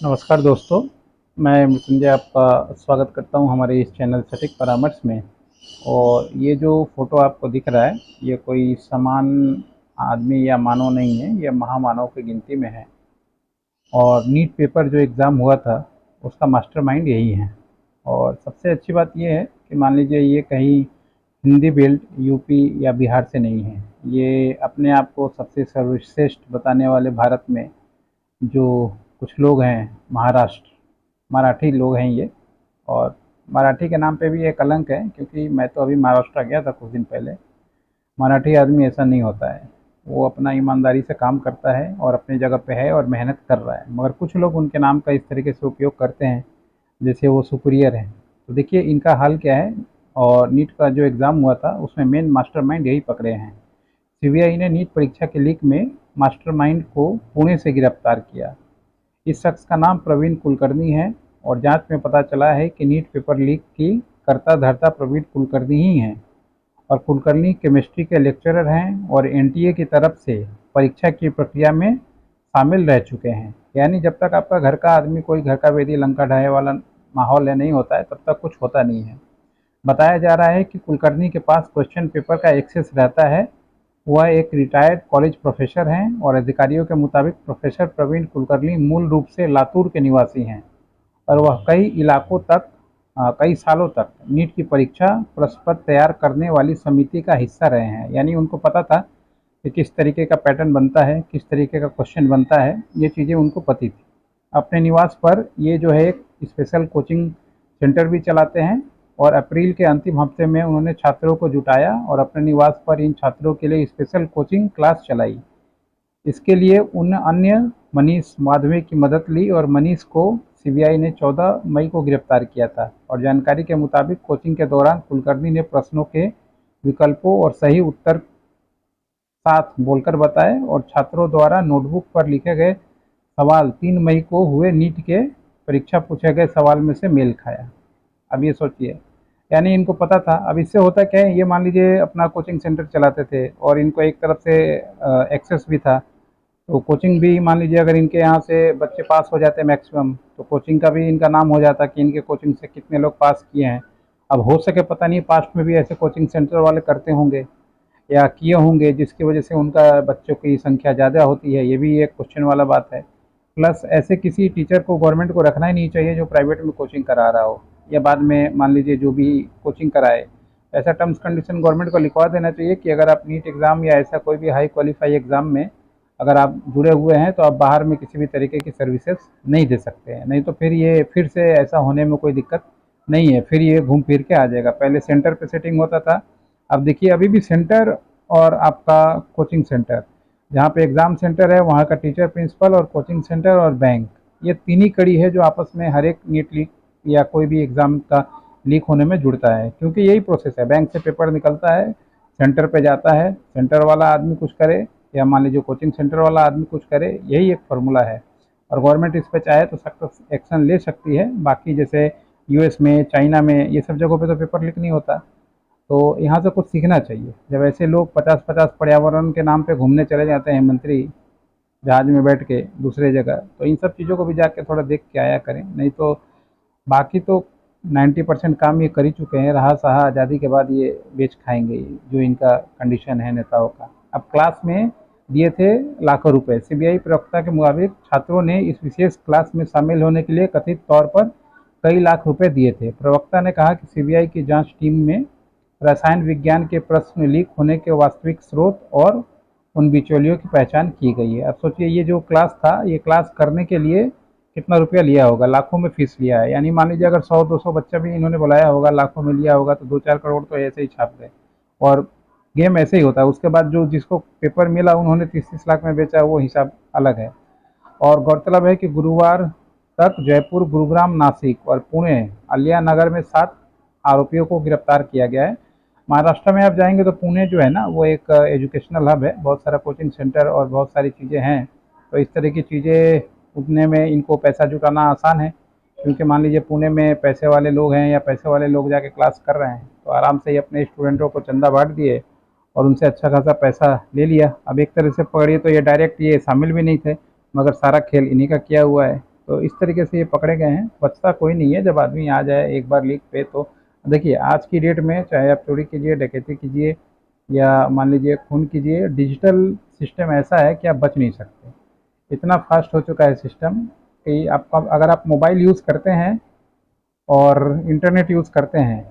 नमस्कार दोस्तों, मैं मृत्युंजय आपका स्वागत करता हूं हमारे इस चैनल सटीक परामर्श में। और ये जो फ़ोटो आपको दिख रहा है, ये कोई समान आदमी या मानव नहीं है, ये महामानव की गिनती में है। और नीट पेपर जो एग्ज़ाम हुआ था, उसका मास्टरमाइंड यही है। और सबसे अच्छी बात ये है कि मान लीजिए ये कहीं हिंदी बेल्ट, यूपी या बिहार से नहीं है। ये अपने आप को सबसे सर्वश्रेष्ठ बताने वाले भारत में जो कुछ लोग हैं, महाराष्ट्र मराठी लोग हैं ये। और मराठी के नाम पे भी एक कलंक है, क्योंकि मैं तो अभी महाराष्ट्र गया था कुछ दिन पहले। मराठी आदमी ऐसा नहीं होता है, वो अपना ईमानदारी से काम करता है और अपनी जगह पे है और मेहनत कर रहा है। मगर कुछ लोग उनके नाम का इस तरीके से उपयोग करते हैं जैसे वो सुपीरियर है। तो देखिए इनका हाल क्या है। और नीट का जो एग्ज़ाम हुआ था उसमें मेन मास्टरमाइंड यही पकड़े हैं। सीबीआई ने नीट परीक्षा के लीक में मास्टरमाइंड को पुणे से गिरफ्तार किया। इस शख्स का नाम प्रवीण कुलकर्णी है। और जांच में पता चला है कि नीट पेपर लीक की कर्ता धर्ता प्रवीण कुलकर्णी ही हैं। और कुलकर्णी केमिस्ट्री के लेक्चरर हैं और एनटीए की तरफ से परीक्षा की प्रक्रिया में शामिल रह चुके हैं। यानी जब तक आपका घर का आदमी कोई घर का वेदी लंका ढाए वाला माहौल है नहीं होता है, तब तक कुछ होता नहीं है। बताया जा रहा है कि कुलकर्णी के पास क्वेश्चन पेपर का एक्सेस रहता है। वह एक रिटायर्ड कॉलेज प्रोफेसर हैं और अधिकारियों के मुताबिक प्रोफेसर प्रवीण कुलकर्णी मूल रूप से लातूर के निवासी हैं। और वह कई सालों तक नीट की परीक्षा प्रश्न तैयार करने वाली समिति का हिस्सा रहे हैं। यानी उनको पता था कि किस तरीके का पैटर्न बनता है, किस तरीके का क्वेश्चन बनता है, ये चीज़ें उनको पती थी। अपने निवास पर ये जो है एक स्पेशल कोचिंग सेंटर भी चलाते हैं। और अप्रैल के अंतिम हफ्ते में उन्होंने छात्रों को जुटाया और अपने निवास पर इन छात्रों के लिए स्पेशल कोचिंग क्लास चलाई। इसके लिए उन अन्य मनीष माधवे की मदद ली और मनीष को सीबीआई ने 14 मई को गिरफ्तार किया था। और जानकारी के मुताबिक कोचिंग के दौरान कुलकर्णी ने प्रश्नों के विकल्पों और सही उत्तर साथ बोलकर बताए और छात्रों द्वारा नोटबुक पर लिखे गए सवाल 3 मई को हुए नीट के परीक्षा पूछे गए सवाल में से मेल खाया। अब ये सोचिए, यानी इनको पता था। अब इससे होता क्या है, ये मान लीजिए अपना कोचिंग सेंटर चलाते थे और इनको एक तरफ से एक्सेस भी था। तो कोचिंग भी मान लीजिए अगर इनके यहाँ से बच्चे पास हो जाते मैक्सिमम, तो कोचिंग का भी इनका नाम हो जाता कि इनके कोचिंग से कितने लोग पास किए हैं। अब हो सके पता नहीं पास्ट में भी ऐसे कोचिंग सेंटर वाले करते होंगे या किए होंगे, जिसकी वजह से उनका बच्चों की संख्या ज़्यादा होती है। ये भी एक क्वेश्चन वाला बात है। प्लस ऐसे किसी टीचर को गवर्नमेंट को रखना ही नहीं चाहिए जो प्राइवेट में कोचिंग करा रहा हो, या बाद में मान लीजिए जो भी कोचिंग कराए। ऐसा टर्म्स कंडीशन गवर्नमेंट को लिखवा देना चाहिए कि अगर आप नीट एग्ज़ाम या ऐसा कोई भी हाई क्वालिफाई एग्ज़ाम में अगर आप जुड़े हुए हैं तो आप बाहर में किसी भी तरीके की सर्विसेज नहीं दे सकते हैं। नहीं तो फिर ये फिर से ऐसा होने में कोई दिक्कत नहीं है, फिर ये घूम फिर के आ जाएगा। पहले सेंटर पे सेटिंग होता था, अब देखिए अभी भी सेंटर और आपका कोचिंग सेंटर, जहाँ पे एग्ज़ाम सेंटर है वहाँ का टीचर प्रिंसिपल और कोचिंग सेंटर और बैंक, ये तीन ही कड़ी है जो आपस में हर एक नीट लीक या कोई भी एग्ज़ाम का लीक होने में जुड़ता है। क्योंकि यही प्रोसेस है, बैंक से पेपर निकलता है, सेंटर पे जाता है, सेंटर वाला आदमी कुछ करे या मान लीजिए कोचिंग सेंटर वाला आदमी कुछ करे, यही एक फार्मूला है। और गवर्नमेंट इस पे चाहे तो सख्त एक्शन ले सकती है। बाकी जैसे यूएस में, चाइना में, ये सब जगहों पे तो पेपर लीक नहीं होता। तो यहाँ से कुछ सीखना चाहिए। जब ऐसे लोग 50-50 पर्यावरण के नाम पे घूमने चले जाते हैं मंत्री, जहाज में बैठ के दूसरे जगह, तो इन सब चीज़ों को भी जाके थोड़ा देख के आया करें। नहीं तो बाकी तो 90% काम ये कर ही चुके हैं। रहा सहा आज़ादी के बाद ये बेच खाएंगे, जो इनका कंडीशन है नेताओं का। अब क्लास में दिए थे लाखों रुपए। सीबीआई प्रवक्ता के मुताबिक छात्रों ने इस विशेष क्लास में शामिल होने के लिए कथित तौर पर कई लाख रुपए दिए थे। प्रवक्ता ने कहा कि सीबीआई की जांच टीम में रसायन विज्ञान के प्रश्न लीक होने के वास्तविक स्रोत और उन बिचौलियों की पहचान की गई है। अब सोचिए ये जो क्लास था, ये क्लास करने के लिए कितना रुपया लिया होगा, लाखों में फीस लिया है। यानी मान लीजिए अगर 100-200 बच्चा भी इन्होंने बुलाया होगा, लाखों में लिया होगा, तो 2-4 करोड़ तो ऐसे ही छाप गए। और गेम ऐसे ही होता है। उसके बाद जो जिसको पेपर मिला उन्होंने 30-30 लाख में बेचा, वो हिसाब अलग है। और गौरतलब है कि गुरुवार तक जयपुर, गुरुग्राम, नासिक और पुणे, अलिया नगर में 7 आरोपियों को गिरफ्तार किया गया है। महाराष्ट्र में आप जाएंगे तो पुणे जो है ना, वो एक एजुकेशनल हब है, बहुत सारा कोचिंग सेंटर और बहुत सारी चीज़ें हैं। तो इस तरह की चीज़ें उठने में इनको पैसा जुटाना आसान है। क्योंकि मान लीजिए पुणे में पैसे वाले लोग हैं या पैसे वाले लोग जाके क्लास कर रहे हैं, तो आराम से ही अपने स्टूडेंटों को चंदा बांट दिए और उनसे अच्छा खासा पैसा ले लिया। अब एक तरह से पकड़िए तो ये डायरेक्ट ये शामिल भी नहीं थे, मगर सारा खेल इन्हीं का किया हुआ है। तो इस तरीके से ये पकड़े गए हैं। बचता कोई नहीं है जब आदमी आ जाए एक बार लीक पे। तो देखिए आज की डेट में चाहे आप चोरी कीजिए, डकैती कीजिए या मान लीजिए खून कीजिए, डिजिटल सिस्टम ऐसा है कि आप बच नहीं सकते। इतना फास्ट हो चुका है सिस्टम कि आपका अगर आप मोबाइल यूज़ करते हैं और इंटरनेट यूज़ करते हैं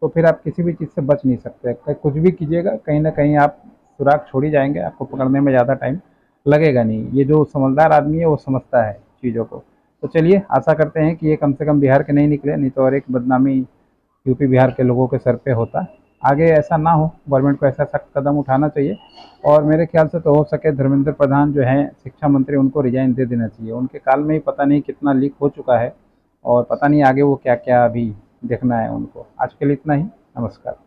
तो फिर आप किसी भी चीज़ से बच नहीं सकते। कुछ भी कीजिएगा कहीं ना कहीं आप सुराग छोड़ ही जाएंगे, आपको पकड़ने में ज़्यादा टाइम लगेगा नहीं। ये जो समझदार आदमी है वो समझता है चीज़ों को। तो चलिए आशा करते हैं कि ये कम से कम बिहार के नहीं निकले, नहीं तो और एक बदनामी यूपी बिहार के लोगों के सर पे होता। आगे ऐसा ना हो, गवर्नमेंट को ऐसा सख्त कदम उठाना चाहिए। और मेरे ख्याल से तो हो सके धर्मेंद्र प्रधान जो हैं शिक्षा मंत्री, उनको रिजाइन दे देना चाहिए। उनके काल में ही पता नहीं कितना लीक हो चुका है और पता नहीं आगे वो क्या क्या अभी देखना है उनको। आज के लिए इतना ही। नमस्कार।